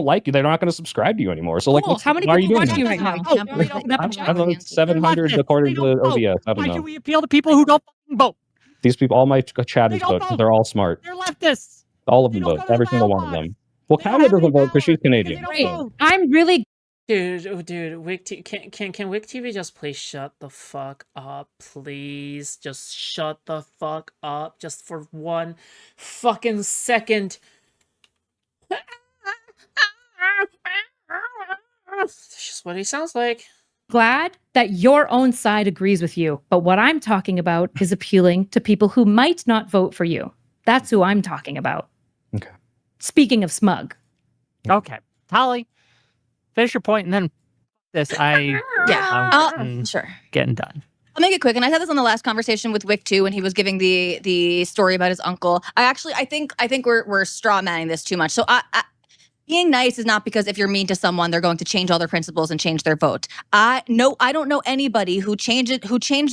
like you, they're not going to subscribe to you anymore. So, like, Cool. How many why are you people doing watch you that? right now? I don't know, 700 according to OBS. I don't Why know. should we appeal to people who don't fucking vote? These people, all my chat is They don't vote because vote. they're all smart. They're leftists. All of They them don't vote. go to Every the single ballot one of them. box. Well, They don't Kaya have doesn't any vote because she's power because they Canadian. don't Great. vote. I'm really Dude, Wick can Wick TV just please shut the fuck up, please? Just shut the fuck up, just for 1 fucking second. That's just what he sounds like. glad that your own side agrees with you. But what I'm talking about is appealing to people who might not vote for you. That's who I'm talking about. Okay. Speaking of smug. Okay, Tali, finish your point, and then this I'm Sure. getting done. I'll make it quick. And I had this on the last conversation with Wick too, when he was giving the story about his uncle. I think we're straw manning this too much. So being nice is not because if you're mean to someone, they're going to change all their principles and change their vote. I don't know anybody who changed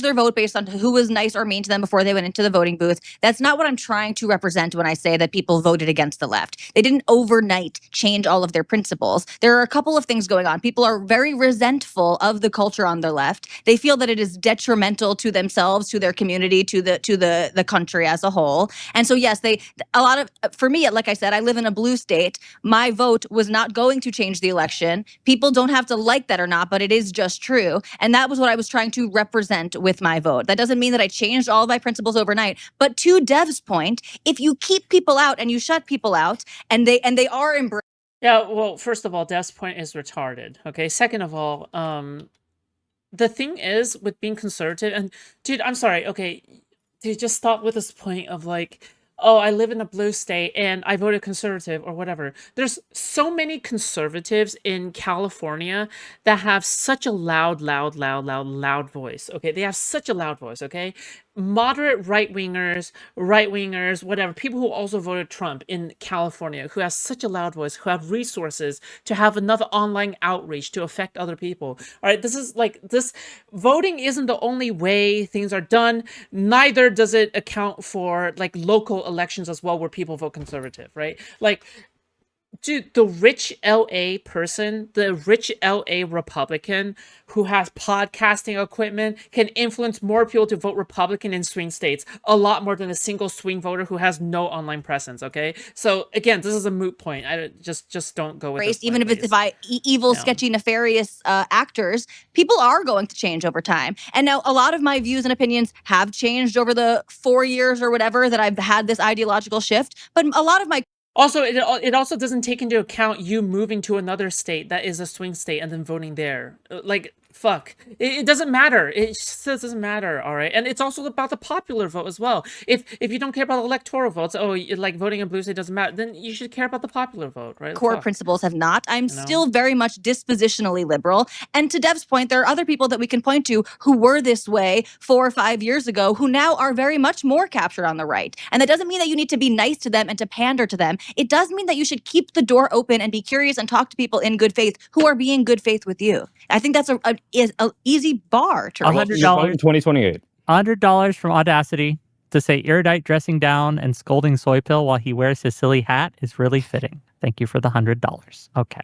their vote based on who was nice or mean to them before they went into the voting booth. That's not what I'm trying to represent when I say that people voted against the left. They didn't overnight change all of their principles. There are a couple of things going on. People are very resentful of the culture on the left. They feel that it is detrimental to themselves, to their community, to the country as a whole. And so yes, for me, like I said, I live in a blue state. My vote was not going to change the election. People don't have to like that or not, but it is just true. And that was what I was trying to represent with my vote. That doesn't mean that I changed all of my principles overnight. But to Dev's point, if you keep people out and you shut people out and they are embraced. Yeah, well, first of all, Dev's point is retarded. Okay. Second of all, the thing is with being conservative, and dude, I'm sorry. Okay, dude, just stop with this point of like, oh, I live in a blue state and I voted conservative or whatever. There's so many conservatives in California that have such a loud voice. Okay, they have such a loud voice. Okay, moderate right-wingers, whatever, people who also voted Trump in California, who have such a loud voice, who have resources to have another online outreach to affect other people. All right, this voting isn't the only way things are done. Neither does it account for like local elections as well, where people vote conservative, right? Like, dude, the rich LA person, the rich LA Republican who has podcasting equipment can influence more people to vote Republican in swing states, a lot more than a single swing voter who has no online presence, okay? So again, this is a moot point. I just don't go with this. Even if it's evil, sketchy, nefarious actors, people are going to change over time. And now a lot of my views and opinions have changed over the 4 years or whatever that I've had this ideological shift. But a lot of my Also, it also doesn't take into account you moving to another state that is a swing state and then voting there. Like, fuck. It doesn't matter. It just doesn't matter, all right? And it's also about the popular vote as well. If you don't care about electoral votes, like voting in blue state doesn't matter, then you should care about the popular vote, right? Core principles have not. I'm still very much dispositionally liberal. And to Dev's point, there are other people that we can point to who were this way 4 or 5 years ago, who now are very much more captured on the right. And that doesn't mean that you need to be nice to them and to pander to them. It does mean that you should keep the door open and be curious and talk to people in good faith who are being good faith with you. I think that's an easy bar to reach. $100 in 2028. $100 from Audacity to say Erudite dressing down and scolding Soy Pill while he wears his silly hat is really fitting. Thank you for the $100. Okay.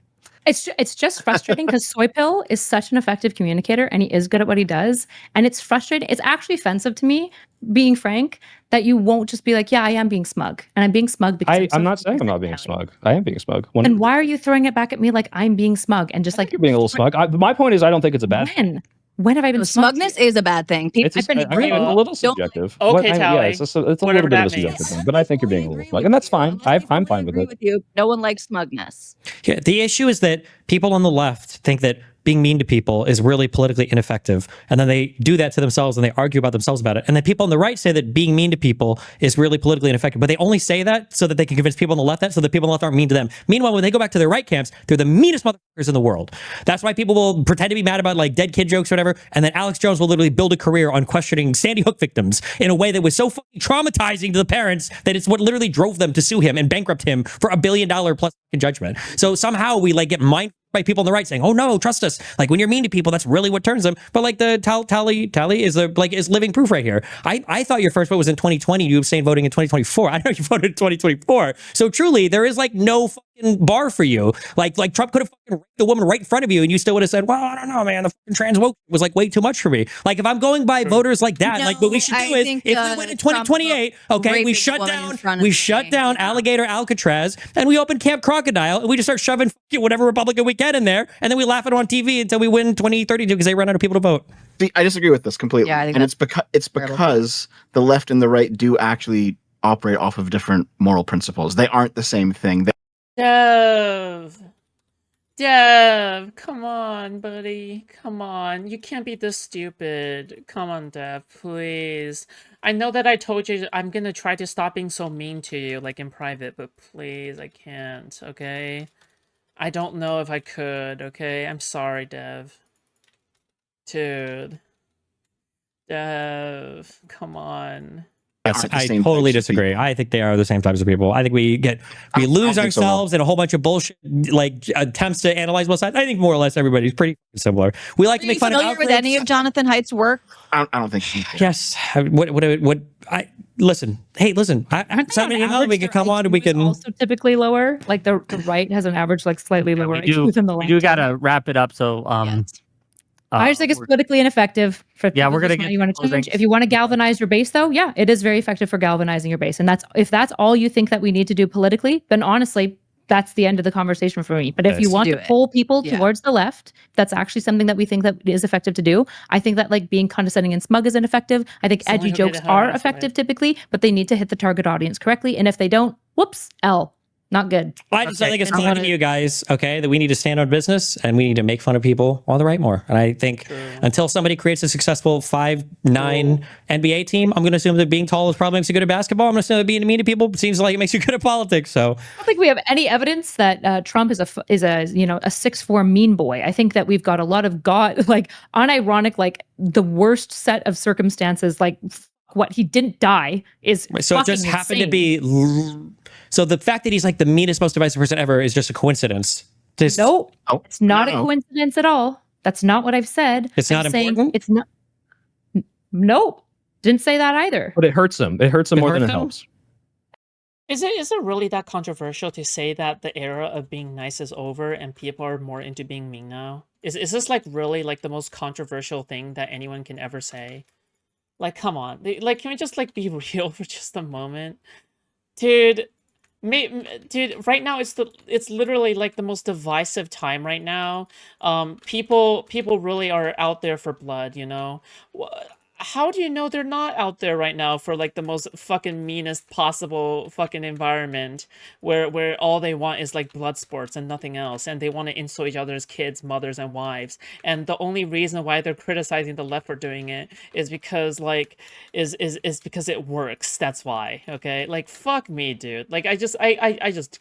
It's just frustrating because Soy Pill is such an effective communicator and he is good at what he does. And it's frustrating. It's actually offensive to me, being frank, that you won't just be like, yeah, I am being smug. And I'm being smug because I'm not saying I'm not being smug. I am being smug. And why are you throwing it back at me like I'm being smug and just like you're being a little smug? My point is, I don't think it's a bad thing. When have I been smugness is a bad thing. It's a little subjective. Okay, Tally. Yeah, it's a little bit of a subjective thing, but I think you're being a little smug, and that's fine. I'm fine with it. With you. No one likes smugness. Yeah, the issue is that people on the left think that being mean to people is really politically ineffective. And then they do that to themselves and they argue about themselves about it. And then people on the right say that being mean to people is really politically ineffective. But they only say that so that they can convince people on the left that, so that people on the left aren't mean to them. Meanwhile, when they go back to their right camps, they're the meanest motherfuckers in the world. That's why people will pretend to be mad about like dead kid jokes or whatever. And then Alex Jones will literally build a career on questioning Sandy Hook victims in a way that was so fucking traumatizing to the parents that it's what literally drove them to sue him and bankrupt him for $1 billion plus judgment. So somehow we like get mindful by people on the right saying, "Oh no, trust us." Like when you're mean to people, that's really what turns them. But like the Tally is is living proof right here. I thought your first vote was in 2020. You abstained voting in 2024. I know you voted in 2024. So truly, there is like no fucking fucking bar for you. Like Trump could have fucking raped the woman right in front of you, and you still would have said, "Well, I don't know, man. The fucking trans woke was like way too much for me." Like if I'm going by voters like that, like what we should do is if we win in 2028, okay, we shut down Alligator Alcatraz and we open Camp Crocodile and we just start shoving whatever Republican we get in there, and then we laugh at it on TV until we win 2032 because they run out of people to vote. See, I disagree with this completely, Yeah, I think and it's because the left and the right do actually operate off of different moral principles. They aren't the same thing. Dev, come on, buddy. Come on. You can't be this stupid. Come on, Dev, please. I know that I told you I'm gonna try to stop being so mean to you, like in private, but please, I can't, okay? I don't know if I could, okay? I'm sorry, Dev. Dude. Dev, come on. Yes, I totally disagree. I think they are the same types of people. I think we lose ourselves in a whole bunch of bullshit, like attempts to analyze both sides. I think more or less everybody's pretty similar. We like to make fun of. Are you familiar with any of Jonathan Haidt's work? I don't think so. Yes. Listen. Hey, listen. Send me an email. We can come on and we can. Also typically lower. Like the right has an average like slightly lower IQ than the left. We do gotta wrap it up. So I just think it's politically ineffective for we're gonna get you want to change. If you want to galvanize your base, though, yeah, it is very effective for galvanizing your base. And if that's all you think that we need to do politically, then honestly, that's the end of the conversation for me. But if you want to pull people towards the left, that's actually something that we think that is effective to do. I think that like being condescending and smug is ineffective. I think edgy jokes are effective typically, but they need to hit the target audience correctly. And if they don't, whoops, L. Not good. I just think it's talking to you guys, okay, that we need to stand on business and we need to make fun of people on the right more. And I think until somebody creates a successful 5'9" NBA team, I'm going to assume that being tall is probably makes you good at basketball. I'm going to assume that being mean to people seems like it makes you good at politics. So I don't think we have any evidence that Trump is a 6'4" mean boy. I think that we've got a lot of unironic, like the worst set of circumstances, like what he didn't die is so it just happened to be. So the fact that he's like the meanest, most divisive person ever is just a coincidence. No, it's not a coincidence at all. That's not what I've said. It's not important? It's not. Nope. Didn't say that either. But it hurts him. It hurts him more than it helps. Is it really that controversial to say that the era of being nice is over and people are more into being mean now? Is this like really like the most controversial thing that anyone can ever say? Like, come on. Like, can we just like be real for just a moment? Dude, right now it's literally like the most divisive time right now. People really are out there for blood, you know? How do you know they're not out there right now for like the most fucking meanest possible fucking environment where all they want is like blood sports and nothing else, and they want to insult each other's kids, mothers, and wives, and the only reason why they're criticizing the left for doing it is because like is because it works. That's why. Okay, like fuck me, dude. Like I just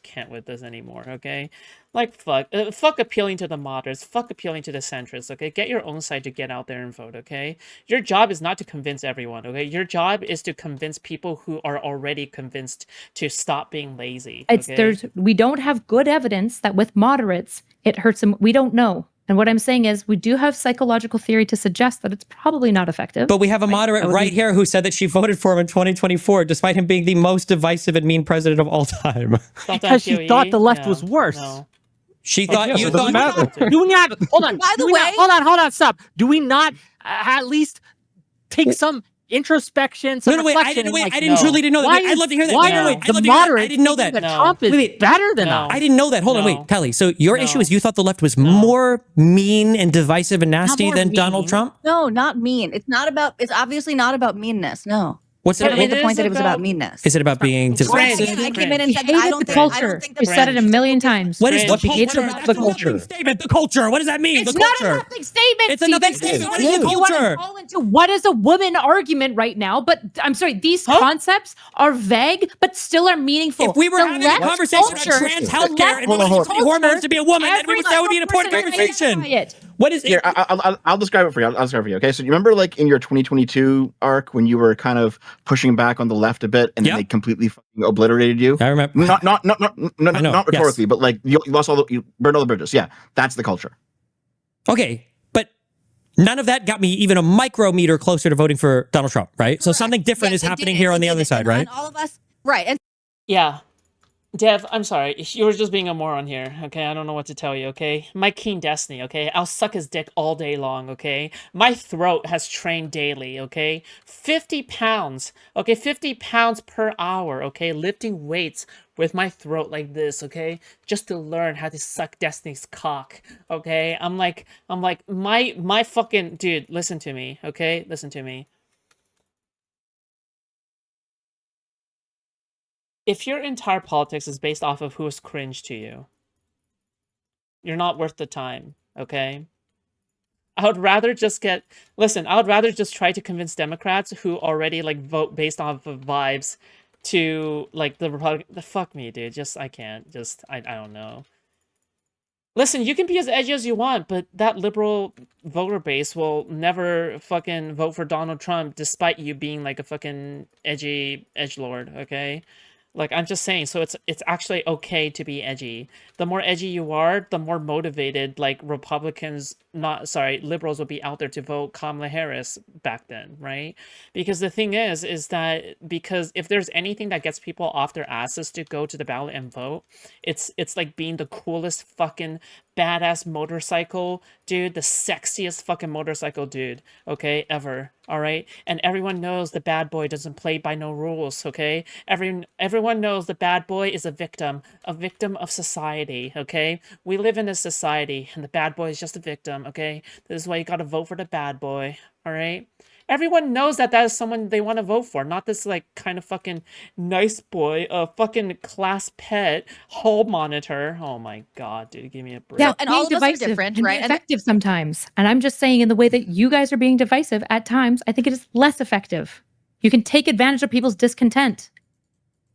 can't with this anymore. Okay. Like, fuck appealing to the moderates, fuck appealing to the centrists, okay? Get your own side to get out there and vote, okay? Your job is not to convince everyone, okay? Your job is to convince people who are already convinced to stop being lazy, okay? We don't have good evidence that with moderates, it hurts them. We don't know. And what I'm saying is we do have psychological theory to suggest that it's probably not effective. But we have a moderate right here who said that she voted for him in 2024, despite him being the most divisive and mean president of all time. Because she thought the left was worse. No. She thought you thought. Do we not? Hold on. By the way, hold on. Stop. Do we not at least take some introspection, some reflection? I didn't truly know that. I'd love to hear that. The moderate? I didn't know that. Trump is better than us. I didn't know that. Hold on, wait, Kelly. So your issue is you thought the left was more mean and divisive and nasty than Donald Trump? No, not mean. It's obviously not about meanness. No. What's never made the point that it was about meanness. Is it about being divisive? I came in and said that I don't think You said it a million times. What is the culture? Statement. The culture. What does that mean? It's the not culture. a nothing statement. It's a nothing statement. What is the You want culture? to fall into what is a woman argument right now? But I'm sorry, these concepts are vague, but still are meaningful. If we were having a conversation about trans healthcare and women using hormones to be a woman, then that would be an important conversation. What is here? I'll describe it for you. I'll describe it for you. Okay, so you remember like in your 2022 arc when you were kind of pushing back on the left a bit and then they completely fucking obliterated you? I remember. Not rhetorically, but like you lost you burned all the bridges. Yeah, that's the culture. Okay, but none of that got me even a micrometer closer to voting for Donald Trump, right? Correct. So something different is happening here on the other side, right? All of us, right? And yeah. Dev, I'm sorry. You were just being a moron here, okay? I don't know what to tell you, okay? My King Destiny, okay? I'll suck his dick all day long, okay? My throat has trained daily, okay? 50 pounds, okay? 50 pounds per hour, okay? Lifting weights with my throat like this, okay? Just to learn how to suck Destiny's cock, okay? I'm like, my fucking... Dude, listen to me, okay? Listen to me. If your entire politics is based off of who's cringe to you, you're not worth the time, okay? I would rather just get... Listen, I would rather just try to convince Democrats who already, like, vote based off of vibes to, like, the Republican... Fuck me, dude. Just, I can't. Just, I don't know. Listen, you can be as edgy as you want, but that liberal voter base will never fucking vote for Donald Trump despite you being, like, a fucking edgy edgelord, okay? Like, I'm just saying, so it's actually okay to be edgy. The more edgy you are, the more motivated, like, liberals will be out there to vote Kamala Harris back then, right? Because the thing is that, because if there's anything that gets people off their asses to go to the ballot and vote, it's like being the coolest fucking badass motorcycle dude, the sexiest fucking motorcycle dude, okay, ever, all right? And everyone knows the bad boy doesn't play by no rules, okay? Everyone knows the bad boy is a victim of society, okay? We live in a society, and the bad boy is just a victim, okay? This is why you gotta vote for the bad boy, all right? Everyone knows that is someone they want to vote for, not this, like, kind of fucking nice boy, fucking class pet, hall monitor. Oh my god, dude, give me a break. Yeah, and being all of us are divisive different, can be right? And effective sometimes. And I'm just saying, in the way that you guys are being divisive at times, I think it is less effective. You can take advantage of people's discontent,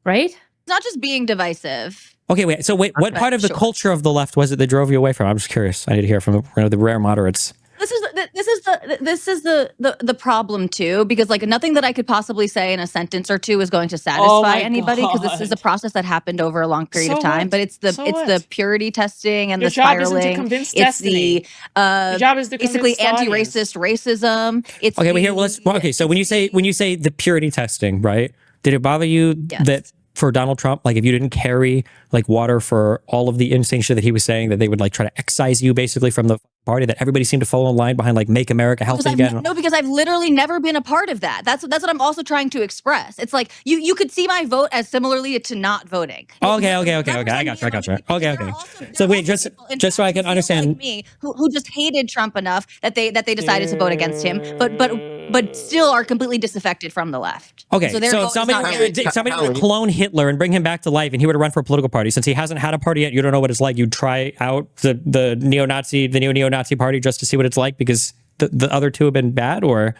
right? it's not just being divisive. Okay, wait. So wait, what But part of the sure. culture of the left was it that drove you away from? I'm just curious. I need to hear from the rare moderates. This is the problem too, because, like, nothing that I could possibly say in a sentence or two is going to satisfy anybody, because this is a process that happened over a long period of time. what? But it's the So it's the what? purity testing and Your the job isn't to spiraling. convince It's Destiny. the Your job is to basically convince the audience. anti-racist racism. It's Okay, well here, okay. So when you say the purity testing, right? Did it bother you Yes. that for Donald Trump, like, if you didn't carry, like, water for all of the insane shit that he was saying, that they would, like, try to excise you basically from the party, that everybody seemed to fall in line behind, like, make America healthy again? No, because I've literally never been a part of that. That's what I'm also trying to express. It's like you could see my vote as similarly to not voting. Okay. I got you. Okay. So wait, just so I can understand, like me, who just hated Trump enough that they decided to vote against him, but still are completely disaffected from the left. okay. So their So vote if is somebody not were really- to clone Hitler and bring him back to life, and he were to run for a political party, since he hasn't had a party yet, you don't know what it's like. You'd try out the neo-Nazi party just to see what it's like, because the other two have been bad, or?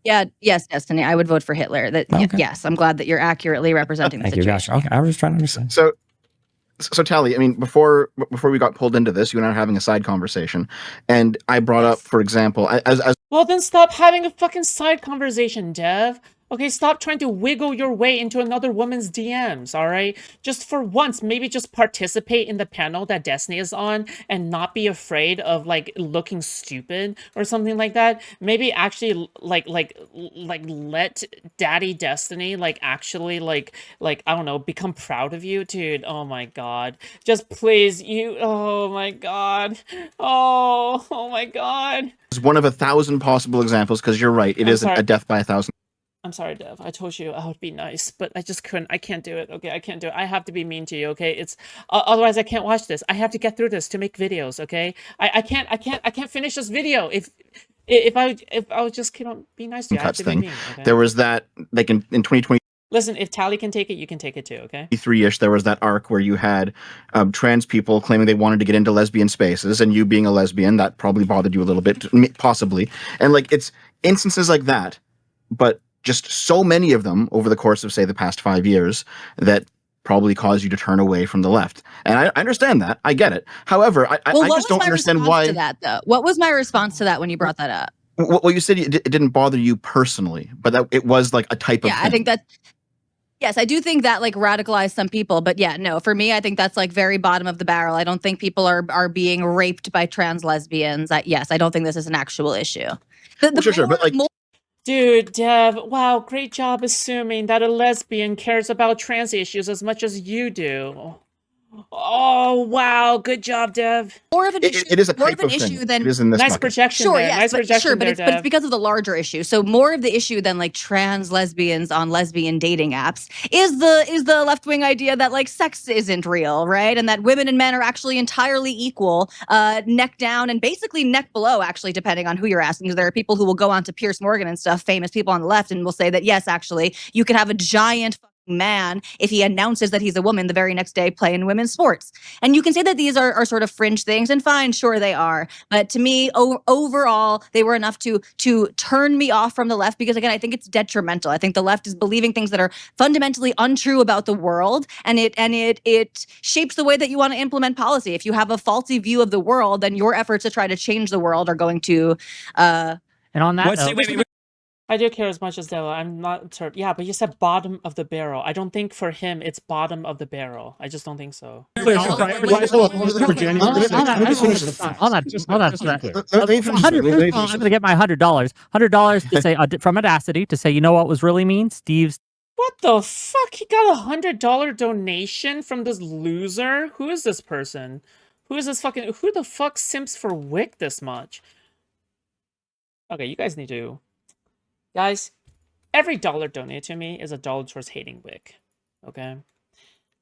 Yes, Destiny. I would vote for Hitler. Okay. Yes, I'm glad that you're accurately representing the Thank you, situation. gosh. Okay, I was just trying to understand. So Tally, I mean, before we got pulled into this, you and I were having a side conversation, and I brought up, for example, as Well, then stop having a fucking side conversation, Dev. Okay, stop trying to wiggle your way into another woman's DMs, all right? Just for once, maybe just participate in the panel that Destiny is on and not be afraid of, like, looking stupid or something like that. Maybe actually, like let Daddy Destiny, like, actually, like, I don't know, become proud of you, dude. Oh my god. Just please, oh my god. Oh my god. one of 1,000 possible examples, because you're right, it I'm is sorry. a death by 1,000. I'm sorry, Dev. I told you I would be nice, but I just couldn't. I can't do it. Okay, I can't do it. I have to be mean to you. Okay, it's otherwise I can't watch this. I have to get through this to make videos. Okay, I can't finish this video if I would just be nice to you. I have to be mean. Okay? There was that, like, in 2020. Listen, if Tally can take it, you can take it too. Okay. 3-ish, there was that arc where you had trans people claiming they wanted to get into lesbian spaces, and you being a lesbian, that probably bothered you a little bit, possibly. And, like, it's instances like that, but just so many of them over the course of, say, the past 5 years, that probably cause you to turn away from the left. And I understand that. I get it. However, I just don't understand why. To that, though? What was my response to that when you brought that up? Well, you said it didn't bother you personally, but that it was, like, a type of thing. I think that. Yes, I do think that, like, radicalized some people, but yeah, no, for me, I think that's, like, very bottom of the barrel. I don't think people are being raped by trans lesbians. Yes, I don't think this is an actual issue. Sure, but, like, Dude, Dev, wow, great job assuming that a lesbian cares about trans issues as much as you do. Oh, wow, good job, Dev. More of an issue. It is a more type of an of issue thing. than It is in this Nice bucket. projection Sure, there. yes, Nice but projection sure, but there, it's Dev. because of the larger issue. So more of the issue than like trans lesbians on lesbian dating apps is the left wing idea that like sex isn't real, right? And that women and men are actually entirely equal, neck down and basically neck below, actually, depending on who you're asking. Because there are people who will go on to Piers Morgan and stuff, famous people on the left, and will say that yes, actually, you could have a giant man if he announces that he's a woman the very next day playing women's sports. And you can say that these are sort of fringe things, and fine, sure they are. But to me, overall, they were enough to turn me off from the left because, again, I think it's detrimental. I think the left is believing things that are fundamentally untrue about the world, and it shapes the way that you want to implement policy. If you have a faulty view of the world, then your efforts to try to change the world are going to. And on that What's note, wait. I do care as much as Della. I'm not certain. Yeah, but you said bottom of the barrel. I don't think for him it's bottom of the barrel. I just don't think so. on that, I'm gonna get my $100. $100 to say from Audacity to say, you know what was really mean? Steve's. What the fuck? He got $100 donation from this loser? Who is this person? Who is this fucking... Who the fuck simps for Wick this much? Okay, you guys need to... Guys, every dollar donated to me is a dollar towards hating Wick. Okay?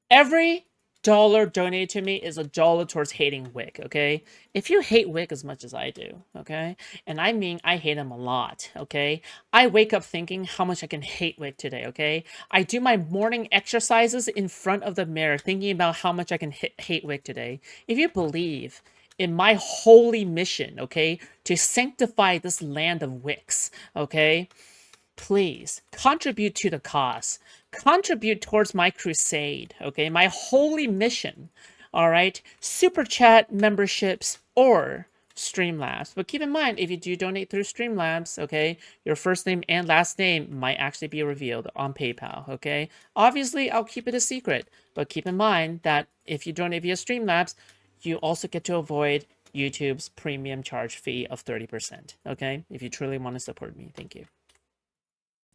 Every dollar donated to me is a dollar towards hating Wick, okay? If you hate Wick as much as I do, okay? And I mean, I hate him a lot, okay? I wake up thinking how much I can hate Wick today, okay? I do my morning exercises in front of the mirror thinking about how much I can hate Wick today. If you believe in my holy mission, okay, to sanctify this land of Wicks, okay, please contribute to the cause. Contribute towards my crusade, okay, my holy mission, all right? Super chat memberships or Streamlabs. But keep in mind, if you do donate through Streamlabs, okay, your first name and last name might actually be revealed on PayPal, okay? Obviously, I'll keep it a secret, but keep in mind that if you donate via Streamlabs, you also get to avoid YouTube's premium charge fee of 30%, okay? If you truly want to support me, thank you.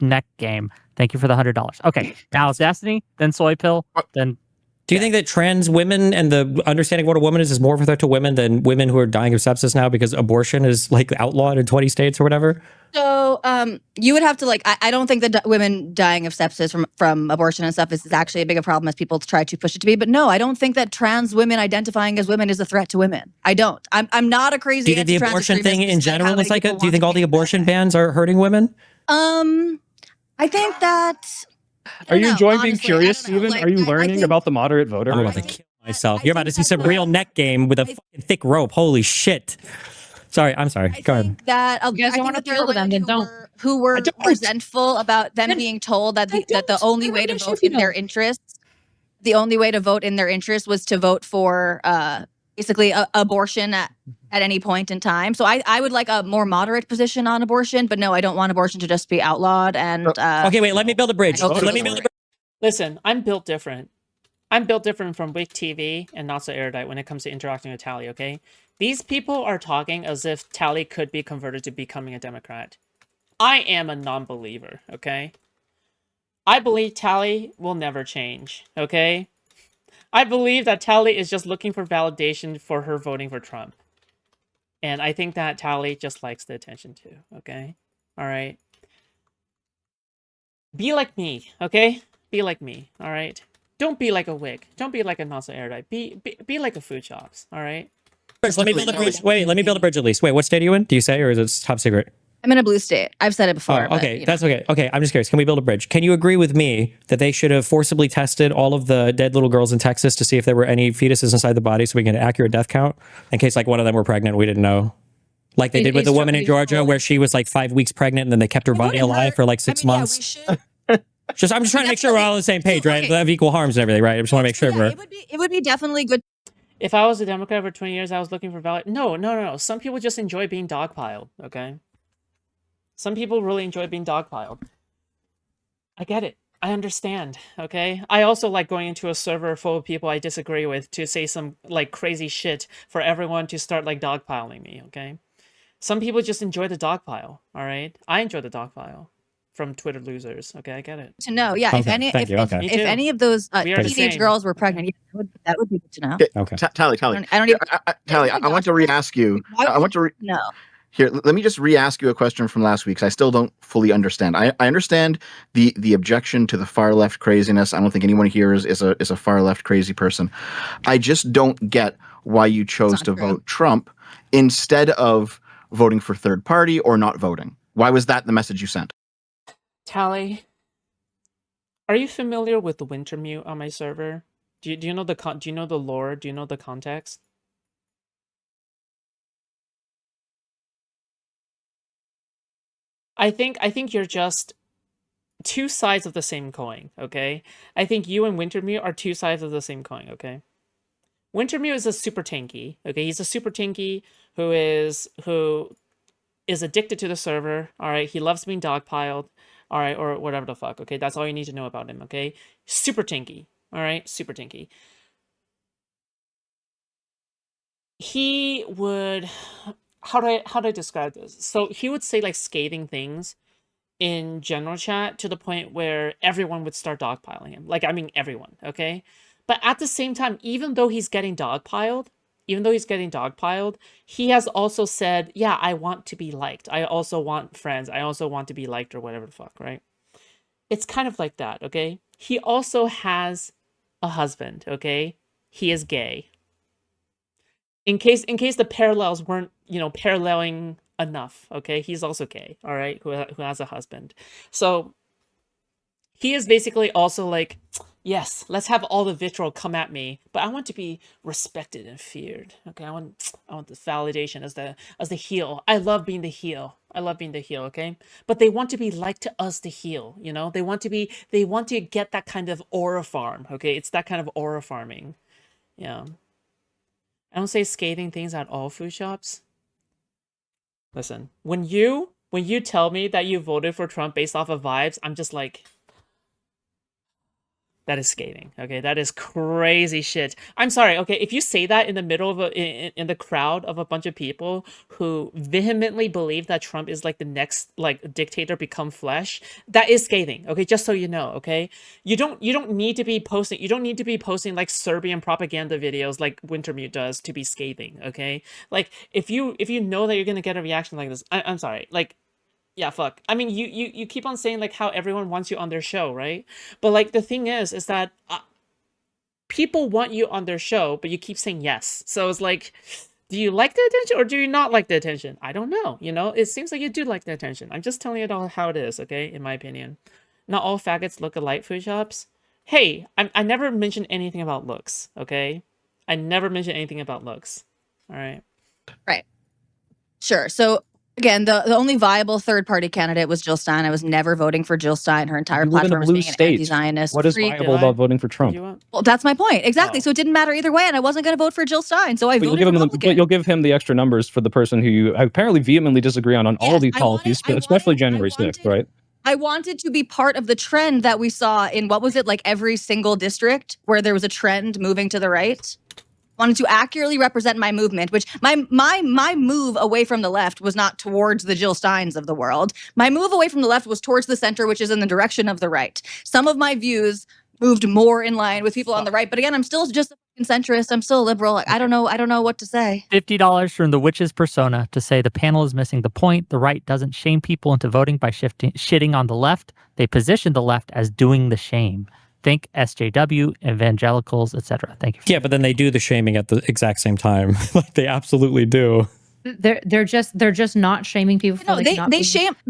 Neck game. Thank you for the $100. Okay, now it's Destiny, then Soy Pill, then. Do you think that trans women and the understanding what a woman is more of a threat to women than women who are dying of sepsis now because abortion is like outlawed in 20 states or whatever? So you would have to like I don't think that women dying of sepsis from abortion and stuff is actually a big a problem as people try to push it to be. But no, I don't think that trans women identifying as women is a threat to women. I don't. I'm not a crazy. Do you think the abortion thing in general is like a? Do you think all the abortion bans are hurting women? I think that. Are you enjoying being curious, Steven? Are you learning about the moderate voter? I'm about to kill myself. You're about to see some real neck game with a fucking thick rope. Holy shit. Sorry, I'm sorry. Go ahead. That You guys don't want to thrill them, then don't. Who were resentful about them being told that the only way to vote in their interests, was to vote for basically abortion at any point in time. So I would like a more moderate position on abortion, but no, I don't want abortion to just be outlawed. And okay, wait, let me build a bridge. Listen, I'm built different. I'm built different from Wick TV and NotSoErudite when it comes to interacting with Tally, okay? These people are talking as if Tally could be converted to becoming a Democrat. I am a non-believer, okay? I believe Tally will never change, okay? I believe that Tally is just looking for validation for her voting for Trump. And I think that Tally just likes the attention too, okay? All right? Be like me, okay? Be like me, all right? Don't be like a Wick. Don't be like a NotSoErudite. Be like a Foodshops, all right? Let me build a bridge. Wait, let me build a bridge at least. Wait, what state are you in? Do you say, or is it top secret? I'm in a blue state. I've said it before. Oh, okay, that's okay. Okay, I'm just curious. Can we build a bridge? Can you agree with me that they should have forcibly tested all of the dead little girls in Texas to see if there were any fetuses inside the body so we can get an accurate death count in case like one of them were pregnant, we didn't know? Like they did with the woman in Georgia where she was like 5 weeks pregnant and then they kept her body alive for like 6 months. Yeah, I'm just trying to make sure we're all on the same page, right? Okay. They have equal harms and everything, right? I just want to make sure we're... It would be definitely good. If I was a Democrat for 20 years, I was looking for valid... No. Some people just enjoy being dogpiled, okay? Some people really enjoy being dogpiled. I get it. I understand, okay? I also like going into a server full of people I disagree with to say some, like, crazy shit for everyone to start, like, dogpiling me, okay? Some people just enjoy the dog pile. All right, I enjoy the dog pile from Twitter losers. Okay, I get it. To know, yeah. If Okay, any, thank you, okay. Me if too. any of those We are the teenage same. girls were Okay. pregnant, yeah, that would be good to know. Okay. Tally. I don't even Tally, I want to re-ask you. Why I want to no. Here, let me just re-ask you a question from last week, 'cause I still don't fully understand. I understand the objection to the far left craziness. I don't think anyone here is a far left crazy person. I just don't get why you chose not to true. vote Trump instead of voting for third party or not voting. Why was that the message you sent? Tally, are you familiar with the Wintermute on my server? Do you know do you know the lore? Do you know the context? I think you're just two sides of the same coin, okay? I think you and Wintermute are two sides of the same coin, okay? Wintermute is a super tanky, okay? He's a super tanky who is addicted to the server, all right? He loves being dogpiled, all right, or whatever the fuck, okay? That's all you need to know about him, okay? Super tanky, all right? Super tanky. He would how do I describe this? So he would say like scathing things in general chat to the point where everyone would start dogpiling him. Like, I mean, everyone, okay? But at the same time, even though he's getting dogpiled, he has also said, yeah, I want to be liked. I also want friends. I also want to be liked or whatever the fuck, right? It's kind of like that, okay? He also has a husband, okay? He is gay. In case the parallels weren't, paralleling enough, okay? He's also gay, all right? Who has a husband. So he is basically also like, yes, let's have all the vitriol come at me, but I want to be respected and feared. Okay, I want the validation as the heel. I love being the heel. Okay? But they want to be like to us the heel, They want to get that kind of aura farm, okay? It's that kind of aura farming. Yeah. I don't say scathing things at all, Foodshops. Listen, when you tell me that you voted for Trump based off of vibes, I'm just like, that is scathing. Okay, that is crazy shit. I'm sorry. Okay, if you say that in the middle of in the crowd of a bunch of people who vehemently believe that Trump is like the next like dictator become flesh, that is scathing. Okay, just so you know. Okay, you don't need to be posting. You don't need to be posting like Serbian propaganda videos like Wintermute does to be scathing. Okay, like if you know that you're gonna get a reaction like this, I'm sorry. Like, yeah, fuck. I mean, you keep on saying like how everyone wants you on their show, right? But like the thing is that people want you on their show, but you keep saying yes. So it's like, do you like the attention or do you not like the attention? I don't know. It seems like you do like the attention. I'm just telling you all how it is, okay? In my opinion, not all faggots look alike. Foodshops. Hey, I never mentioned anything about looks, okay? I never mentioned anything about looks. All right. Right. Sure. So again, the only viable third party candidate was Jill Stein. I was never voting for Jill Stein. Her entire You live in a platform was blue being an state. anti-Zionist. What is freak. viable about voting for Trump? Well, that's my point. Exactly. Oh. So it didn't matter either way, and I wasn't going to vote for Jill Stein. So I But voted Republican. you'll give him the extra numbers for the person who you apparently vehemently disagree on all of these policies, especially January 6th, right? I wanted to be part of the trend that we saw in, what was it, like every single district where there was a trend moving to the right. Wanted to accurately represent my movement, which my move away from the left was not towards the Jill Steins of the world. My move away from the left was towards the center, which is in the direction of the right. Some of my views moved more in line with people on the right, but again, I'm still just a centrist. I'm still a liberal. Like, I don't know what to say. $50 from the Witch's Persona to say the panel is missing the point. The right doesn't shame people into voting by shitting on the left. They position the left as doing the shame. Think SJW, evangelicals, etc. Thank you. Yeah, but then they do the shaming at the exact same time. Like they absolutely do. They're just not shaming people for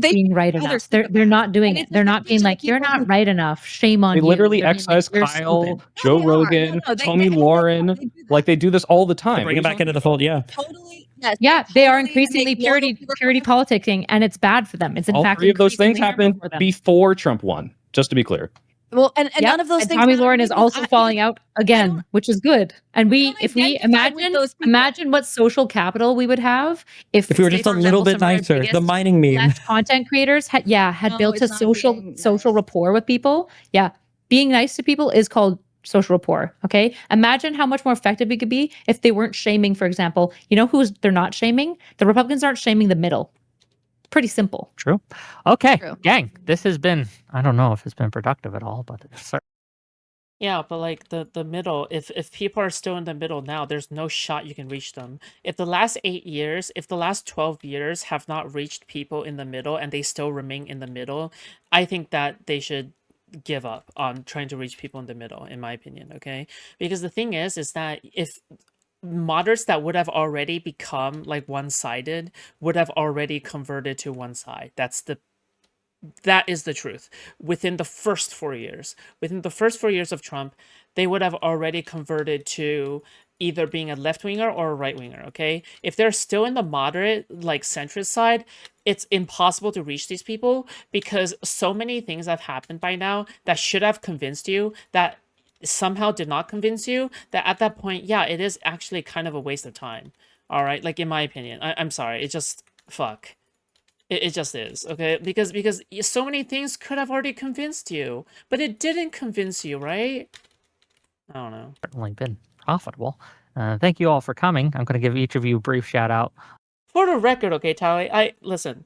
being right enough. They're not doing it. They're not being like, you're not right enough. Shame on you. They literally They're being excise like, Kyle, Joe Rogan, Tommy Lauren. Like they do this all the time. Bring it back into the fold. Yeah. Totally. Yes, yeah, they are totally increasingly purity politicking, and it's bad for them. It's in all fact three of those things increasingly happened harmful for them. before Trump won. Just to be clear. Well, and none of those and things. Tommy Lauren is also falling out again, which is good. And if we imagine what social capital we would have if we were just a little bit nicer. The mining meme. Content creators had built a social rapport with people. Yeah, being nice to people is called social rapport. Okay. Imagine how much more effective it could be if they weren't shaming, for example, you know who's they're not shaming? The Republicans aren't shaming the middle. Pretty simple. True. Okay, True. gang, this has been, I don't know if it's been productive at all, but it's Yeah, but like the middle, if people are still in the middle now, there's no shot you can reach them. If the last 8 years, if the last 12 years have not reached people in the middle and they still remain in the middle, I think that they should give up on trying to reach people in the middle, in my opinion, okay? Because the thing is that if moderates that would have already become like one-sided would have already converted to one side. That is the truth. Within the first 4 years, within the first 4 years of Trump, they would have already converted to either being a left-winger or a right-winger, okay? If they're still in the moderate, like centrist side, it's impossible to reach these people because so many things have happened by now that should have convinced you that somehow did not convince you that at that point, yeah, it is actually kind of a waste of time. All right, like in my opinion, I'm sorry, it just fuck. It just is, okay? Because so many things could have already convinced you, but it didn't convince you, right? I don't know. certainly been profitable. Thank you all for coming. I'm going to give each of you a brief shout out. For the record, okay, Tally, I listen.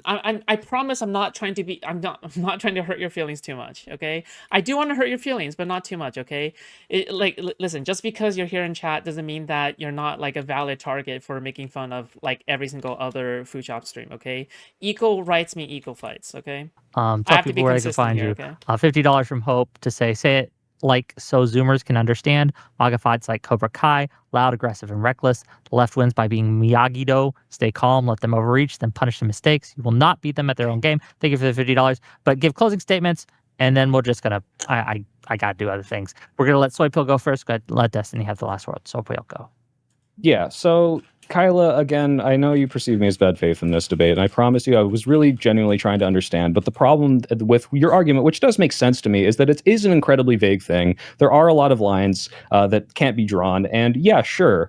I promise I'm not trying to be. I'm not trying to hurt your feelings too much. Okay, I do want to hurt your feelings, but not too much. Okay, listen. Just because you're here in chat doesn't mean that you're not like a valid target for making fun of like every single other food shop stream. Okay, equal rights mean equal fights. Okay, I Tell have to be people where they can consistent find here. you. Okay. $50 from Hope to say it like so Zoomers can understand. MAGA fights like Cobra Kai, loud, aggressive, and reckless. The left wins by being Miyagi-Do. Stay calm, let them overreach, then punish the mistakes. You will not beat them at their own game. Thank you for the $50. But give closing statements, and then we're just gonna. I gotta do other things. We're gonna let Soypill go first. Go ahead, let Destiny have the last word. Soypill, go. Yeah, so Kyla, again, I know you perceive me as bad faith in this debate, and I promise you I was really genuinely trying to understand. But the problem with your argument, which does make sense to me, is that it is an incredibly vague thing. There are a lot of lines that can't be drawn. And yeah, sure,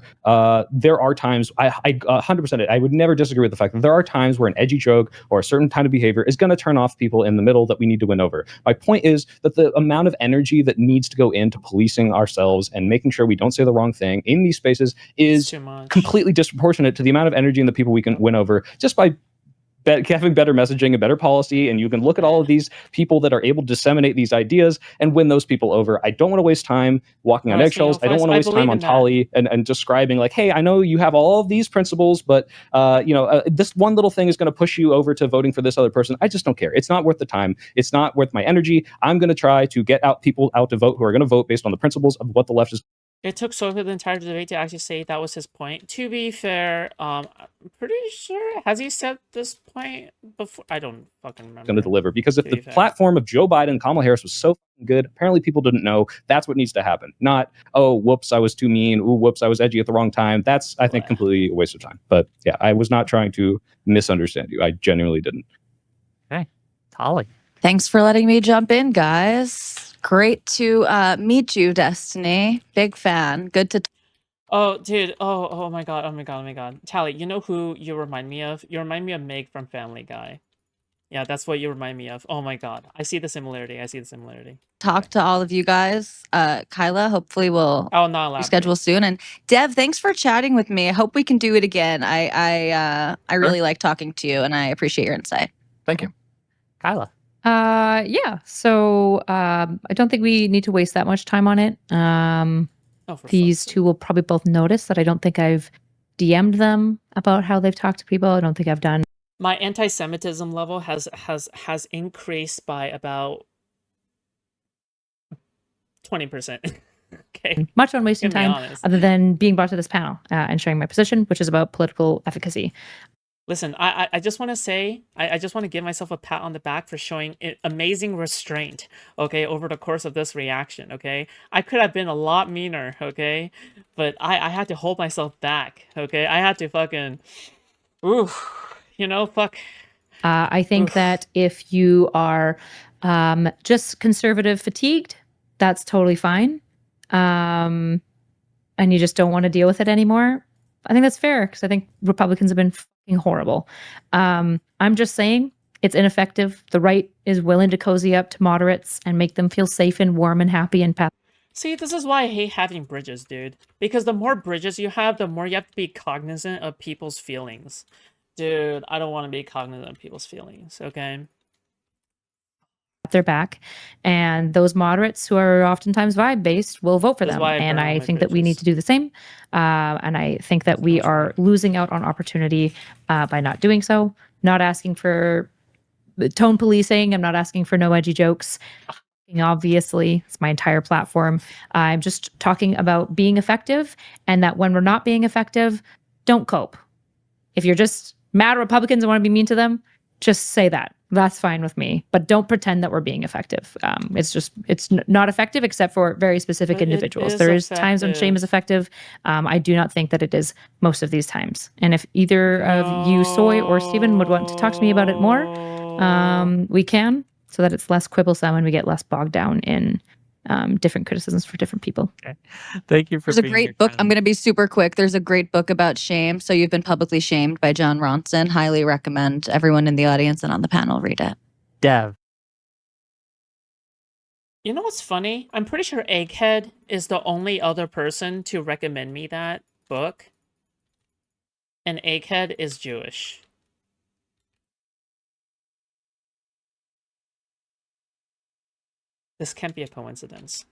there are times, I 100%, I would never disagree with the fact that there are times where an edgy joke or a certain kind of behavior is going to turn off people in the middle that we need to win over. My point is that the amount of energy that needs to go into policing ourselves and making sure we don't say the wrong thing in these spaces is Too much. completely disproportionate to the amount of energy and the people we can win over just by having better messaging and better policy. And you can look at all of these people that are able to disseminate these ideas and win those people over. I don't want to waste time walking on eggshells. I don't want to waste time on Tali and describing like, hey, I know you have all of these principles, but this one little thing is going to push you over to voting for this other person. I just don't care. It's not worth the time. It's not worth my energy. I'm going to try to get people out to vote who are going to vote based on the principles of what the left is. It took Sophie the entire debate to actually say that was his point. To be fair, I'm pretty sure, has he said this point before? I don't fucking remember. Going to deliver, because if the platform of Joe Biden and Kamala Harris was so good, apparently people didn't know. That's what needs to happen. Not, oh, whoops, I was too mean. Ooh, whoops, I was edgy at the wrong time. That's, I think, completely a waste of time. But yeah, I was not trying to misunderstand you. I genuinely didn't. Okay, Tali. Thanks for letting me jump in, guys. Great to meet you, Destiny. Big fan. Good to. Oh, dude. Oh my god. Oh my god. Oh my god. Tally, you know who you remind me of? You remind me of Meg from Family Guy. Yeah, that's what you remind me of. Oh my god. I see the similarity. Talk to all of you guys. Kyla, hopefully we'll reschedule soon. And Dev, thanks for chatting with me. I hope we can do it again. I really like talking to you, and I appreciate your insight. Thank you. Kyla. Yeah. So I don't think we need to waste that much time on it. These two will probably both notice that I don't think I've DM'd them about how they've talked to people. I don't think I've done. My anti-Semitism level has increased by about 20%. Okay. Much on wasting time other than being brought to this panel and sharing my position, which is about political efficacy. Listen, I just want to say, I just want to give myself a pat on the back for showing amazing restraint, okay, over the course of this reaction, okay? I could have been a lot meaner, okay? But I had to hold myself back, okay? I had to fucking, fuck. I think that if you are just conservative fatigued, that's totally fine. And you just don't want to deal with it anymore. I think that's fair because I think Republicans have been fucking horrible. I'm just saying it's ineffective. The right is willing to cozy up to moderates and make them feel safe and warm and happy and See, this is why I hate having bridges, dude. Because the more bridges you have, the more you have to be cognizant of people's feelings. Dude, I don't want to be cognizant of people's feelings, okay? Their back, and those moderates who are oftentimes vibe based will vote for That's them. why I And burn all I my think that we need bridges. to do the same. And I think that we are losing out on opportunity by not doing so. Not asking for tone policing. I'm not asking for no edgy jokes. Obviously, it's my entire platform. I'm just talking about being effective, and that when we're not being effective, don't cope. If you're just mad at Republicans and want to be mean to them, just say that. That's fine with me. But don't pretend that we're being effective. It's not effective except for very specific But it individuals. is There is times when shame is effective. effective. I do not think that it is most of these times. And if either of you, Soy or Steven, would want to talk to me about it more, we can, so that it's less quibblesome and we get less bogged down in different criticisms for different people. Okay. Thank you for There's a being here, great book. Kyla. I'm going to be super quick. There's a great book about shame. So You've Been Publicly Shamed by John Ronson. Highly recommend everyone in the audience and on the panel read it. Dev. You know what's funny? I'm pretty sure Egghead is the only other person to recommend me that book. And Egghead is Jewish. This can't be a coincidence.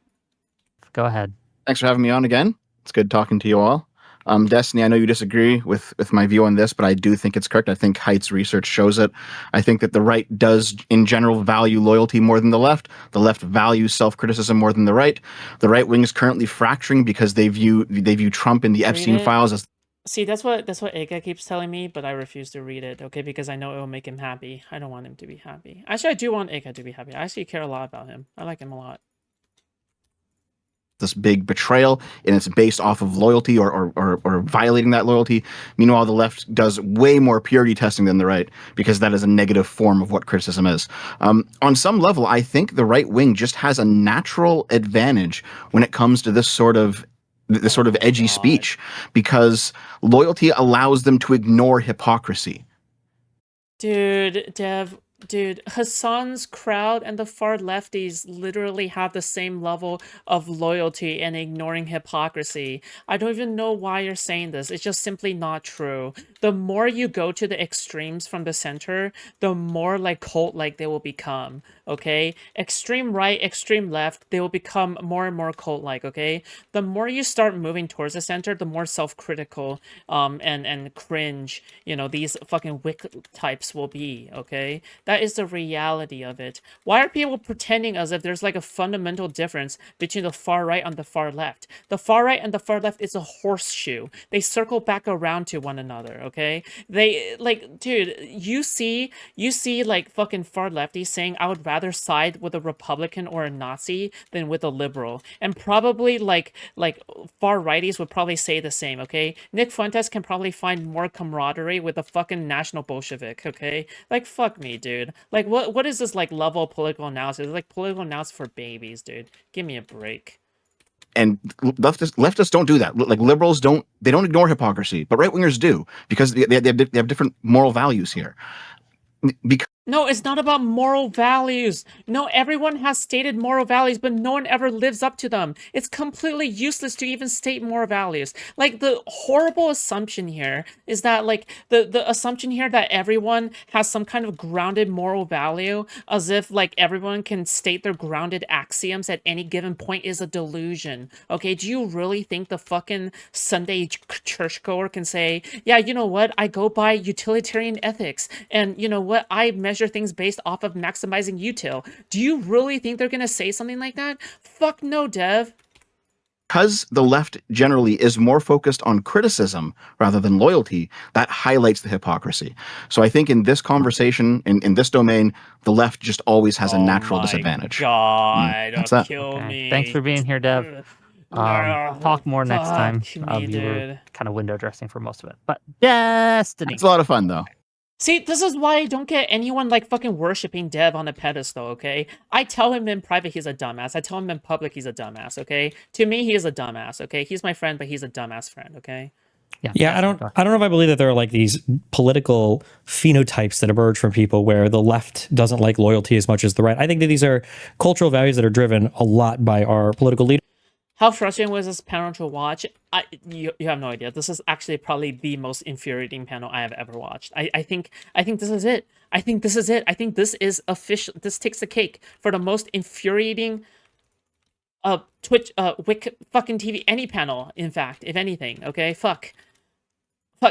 Go ahead. Thanks for having me on again. It's good talking to you all. Destiny, I know you disagree with my view on this, but I do think it's correct. I think Haidt's research shows it. I think that the right does, in general, value loyalty more than the left. The left values self-criticism more than the right. The right wing is currently fracturing because they view Trump and the Epstein it. files as... See, that's what Ega keeps telling me, but I refuse to read it, okay? Because I know it will make him happy. I don't want him to be happy. Actually, I do want Ega to be happy. I actually care a lot about him. I like him a lot. this big betrayal, and it's based off of loyalty or violating that loyalty. Meanwhile, the left does way more purity testing than the right, because that is a negative form of what criticism is. On some level, I think the right wing just has a natural advantage when it comes to this sort of edgy speech, because loyalty allows them to ignore hypocrisy. Dude, Dude, Hassan's crowd and the far lefties literally have the same level of loyalty and ignoring hypocrisy. I don't even know why you're saying this. It's just simply not true. The more you go to the extremes from the center, the more like cult-like they will become, okay? Extreme right, extreme left, they will become more and more cult-like, okay? The more you start moving towards the center, the more self-critical and cringe, you know, these fucking wicked types will be, okay? That is the reality of it. Why are people pretending as if there's like a fundamental difference between the far right and the far left? The far right and the far left is a horseshoe. They circle back around to one another, okay? They, like, dude, you see like fucking far lefties saying, I would rather side with a Republican or a Nazi than with a liberal. And probably like far righties would probably say the same, okay? Nick Fuentes can probably find more camaraderie with a fucking National Bolshevik, okay? Like, fuck me, dude. Like, what is this, like, level of political analysis? It's like political analysis for babies, dude. Give me a break. And leftists don't do that. Like, liberals don't ignore hypocrisy, but right wingers do, because they have different moral values here. Because no, it's not about moral values. No, everyone has stated moral values, but no one ever lives up to them. It's completely useless to even state moral values. Like, the horrible assumption here is that, like, the assumption here that everyone has some kind of grounded moral value, as if, like, everyone can state their grounded axioms at any given point, is a delusion. Okay, do you really think the fucking Sunday churchgoer can say, yeah, you know what, I go by utilitarian ethics, and you know what, I measure things based off of maximizing util? Do you really think they're gonna say something like that? Fuck no, Dev. Because the left generally is more focused on criticism rather than loyalty, that highlights the hypocrisy. So I think in this conversation, in this domain, the left just always has a natural disadvantage. God, That's that. kill Okay. me. Thanks for being here, Dev. Talk more next time. Me, You were dude. kind of window dressing for most of it. But Destiny. It's a lot of fun, though. See, this is why I don't get anyone, like, fucking worshipping Dev on a pedestal, okay? I tell him in private he's a dumbass. I tell him in public he's a dumbass, okay? To me, he is a dumbass, okay? He's my friend, but he's a dumbass friend, okay? Yeah, I don't know if I believe that there are like these political phenotypes that emerge from people where the left doesn't like loyalty as much as the right. I think that these are cultural values that are driven a lot by our political leaders. How frustrating was this panel to watch? You have no idea. This is actually probably the most infuriating panel I have ever watched. I think this is it. I think this is it. I think this is official. This takes the cake for the most infuriating Twitch Wick fucking TV any panel, in fact, if anything. Okay, fuck.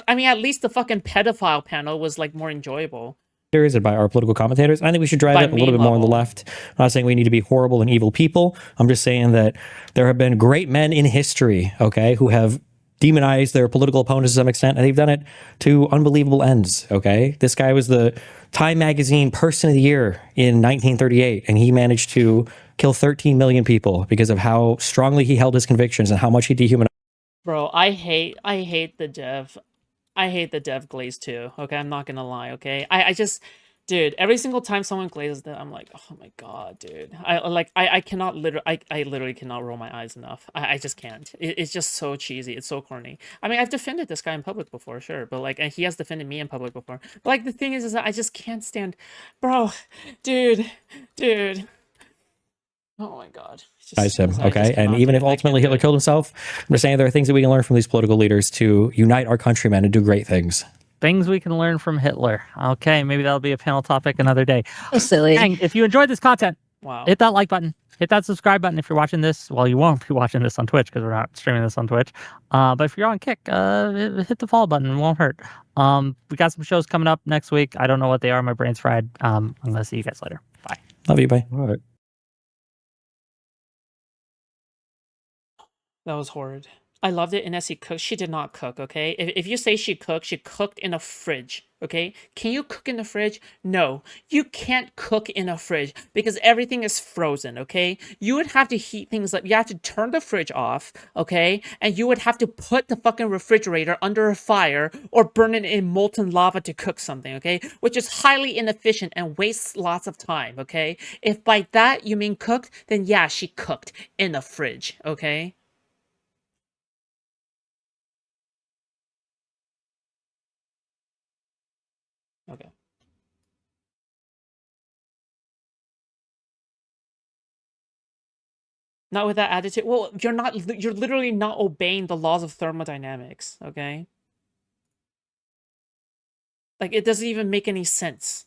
I mean, at least the fucking pedophile panel was like more enjoyable. And by our political commentators. I think we should drive By it a little meme bit more on the level. left. I'm not saying we need to be horrible and evil people. I'm just saying that there have been great men in history, okay, who have demonized their political opponents to some extent, and they've done it to unbelievable ends, okay? This guy was the Time Magazine Person of the Year in 1938, and he managed to kill 13 million people because of how strongly he held his convictions and how much he dehumanized. Bro, I hate the dev. I hate the dev glaze too. Okay, I'm not gonna lie. Okay, I just, dude, every single time someone glazes that, I'm like, oh my god, dude. I cannot I literally cannot roll my eyes enough. I just can't. It's just so cheesy. It's so corny. I mean, I've defended this guy in public before, sure, but like, and he has defended me in public before. But like, the thing is that I just can't stand, bro, dude. Oh my god. It's just- him, I just okay? And cannot even do if it. I can't ultimately do Hitler it. killed himself, I'm just saying there are things that we can learn from these political leaders to unite our countrymen and do great things. Things we can learn from Hitler. Okay, maybe that'll be a panel topic another day. So silly. Dang, if you enjoyed this content, Wow. hit that like button. Hit that subscribe button if you're watching this. Well, you won't be watching this on Twitch because we're not streaming this on Twitch. But if you're on Kick, hit the follow button. It won't hurt. We got some shows coming up next week. I don't know what they are. My brain's fried. I'm going to see you guys later. Bye. Love you, bye. All right. That was horrid. I loved it in Essie cooked. She did not cook, okay? If you say she cooked in a fridge, okay? Can you cook in the fridge? No. You can't cook in a fridge because everything is frozen, okay? You would have to heat things up. You have to turn the fridge off, okay? And you would have to put the fucking refrigerator under a fire or burn it in molten lava to cook something, okay? Which is highly inefficient and wastes lots of time, okay? If by that you mean cooked, then yeah, she cooked in the fridge, okay? Okay. Not with that attitude. Well, you're literally not obeying the laws of thermodynamics, okay? Like, it doesn't even make any sense.